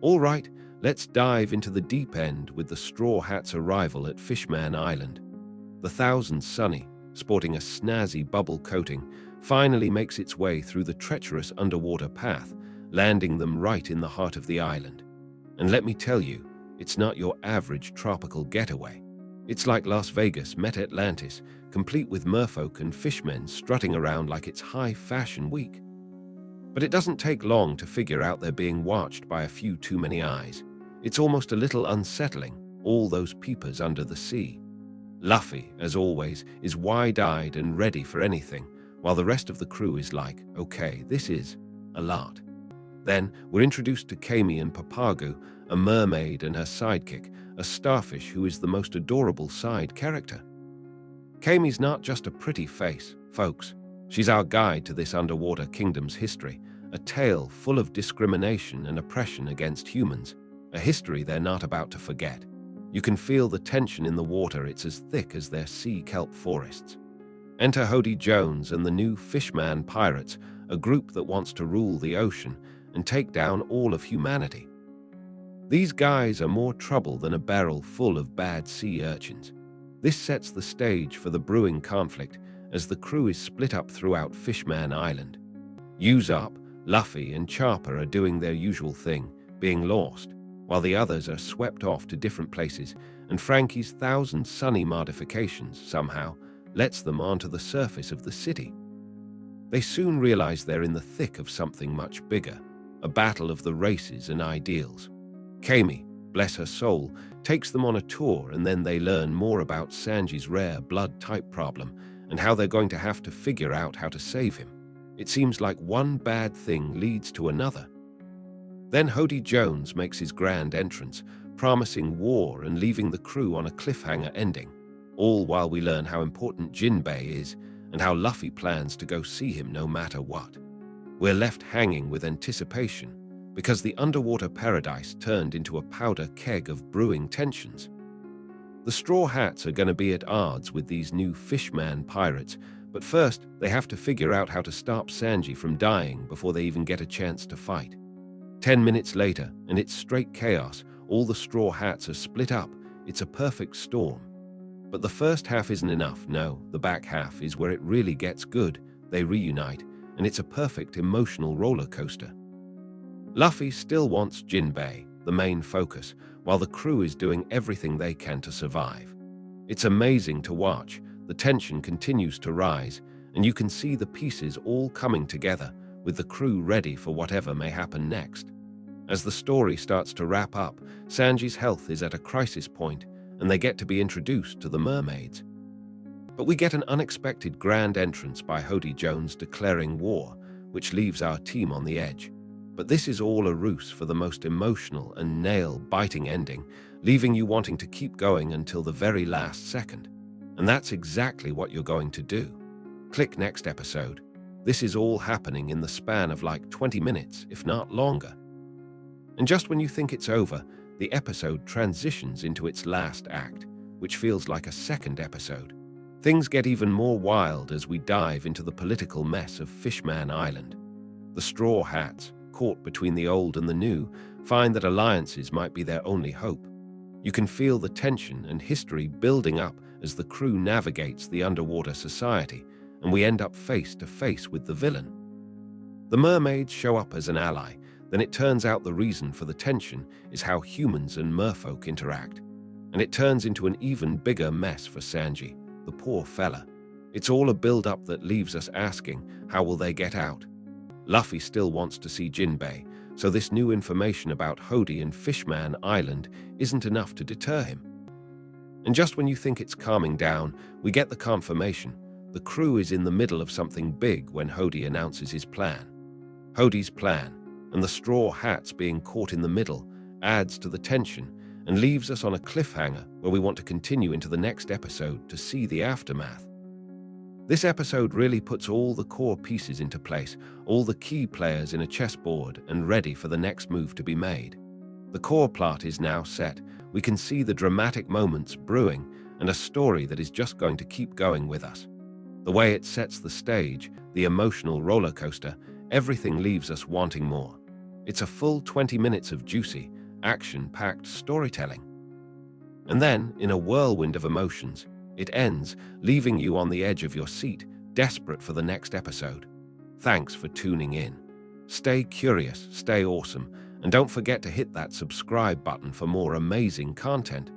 All right, let's dive into the deep end with the Straw Hat's arrival at Fishman Island. The Thousand Sunny, sporting a snazzy bubble coating, finally makes its way through the treacherous underwater path, landing them right in the heart of the island. And let me tell you, it's not your average tropical getaway. It's like Las Vegas met Atlantis, complete with merfolk and fishmen strutting around like it's high fashion week. But it doesn't take long to figure out they're being watched by a few too many eyes. It's almost a little unsettling, all those peepers under the sea. Luffy, as always, is wide-eyed and ready for anything, while the rest of the crew is like, okay, this is a lot. Then we're introduced to Kami and Papagu, a mermaid and her sidekick, a starfish who is the most adorable side character. Kami's not just a pretty face, folks. She's our guide to this underwater kingdom's history, a tale full of discrimination and oppression against humans, a history they're not about to forget. You can feel the tension in the water, it's as thick as their sea kelp forests. Enter Hody Jones and the new Fishman Pirates, a group that wants to rule the ocean and take down all of humanity. These guys are more trouble than a barrel full of bad sea urchins. This sets the stage for the brewing conflict as the crew is split up throughout Fishman Island. Usopp, Luffy, and Chopper are doing their usual thing, being lost, while the others are swept off to different places, and Frankie's Thousand Sunny modifications somehow lets them onto the surface of the city. They soon realize they're in the thick of something much bigger, a battle of the races and ideals. Kami, bless her soul, takes them on a tour, and then they learn more about Sanji's rare blood type problem and how they're going to have to figure out how to save him. It seems like one bad thing leads to another. Then Hody Jones makes his grand entrance, promising war and leaving the crew on a cliffhanger ending, all while we learn how important Jinbei is and how Luffy plans to go see him no matter what. We're left hanging with anticipation because the underwater paradise turned into a powder keg of brewing tensions. The Straw Hats are going to be at odds with these new Fishman pirates, but first they have to figure out how to stop Sanji from dying before they even get a chance to fight. 10 minutes later, and it's straight chaos. All the Straw Hats are split up. It's a perfect storm. But the first half isn't enough. No, the back half is where it really gets good. They reunite, and it's a perfect emotional roller coaster. Luffy still wants Jinbei, the main focus, while the crew is doing everything they can to survive. It's amazing to watch. The tension continues to rise, and you can see the pieces all coming together, with the crew ready for whatever may happen next. As the story starts to wrap up, Sanji's health is at a crisis point, and they get to be introduced to the mermaids. But we get an unexpected grand entrance by Hody Jones declaring war, which leaves our team on the edge. But this is all a ruse for the most emotional and nail-biting ending, leaving you wanting to keep going until the very last second. And that's exactly what you're going to do. Click next episode. This is all happening in the span of like 20 minutes, if not longer. And just when you think it's over, the episode transitions into its last act, which feels like a second episode. Things get even more wild as we dive into the political mess of Fishman Island. The Straw Hats, caught between the old and the new, find that alliances might be their only hope. You can feel the tension and history building up as the crew navigates the underwater society, and we end up face to face with the villain. The mermaids show up as an ally, then it turns out the reason for the tension is how humans and merfolk interact. And it turns into an even bigger mess for Sanji, the poor fella. It's all a build-up that leaves us asking, how will they get out? Luffy still wants to see Jinbei, so this new information about Hody and Fishman Island isn't enough to deter him. And just when you think it's calming down, we get the confirmation. The crew is in the middle of something big when Hody announces his plan. Hody's plan, and the Straw Hats being caught in the middle, adds to the tension and leaves us on a cliffhanger where we want to continue into the next episode to see the aftermath. This episode really puts all the core pieces into place, all the key players in a chessboard and ready for the next move to be made. The core plot is now set. We can see the dramatic moments brewing and a story that is just going to keep going with us. The way it sets the stage, the emotional roller coaster, everything leaves us wanting more. It's a full 20 minutes of juicy, action-packed storytelling. And then, in a whirlwind of emotions, it ends, leaving you on the edge of your seat, desperate for the next episode. Thanks for tuning in. Stay curious, stay awesome, and don't forget to hit that subscribe button for more amazing content.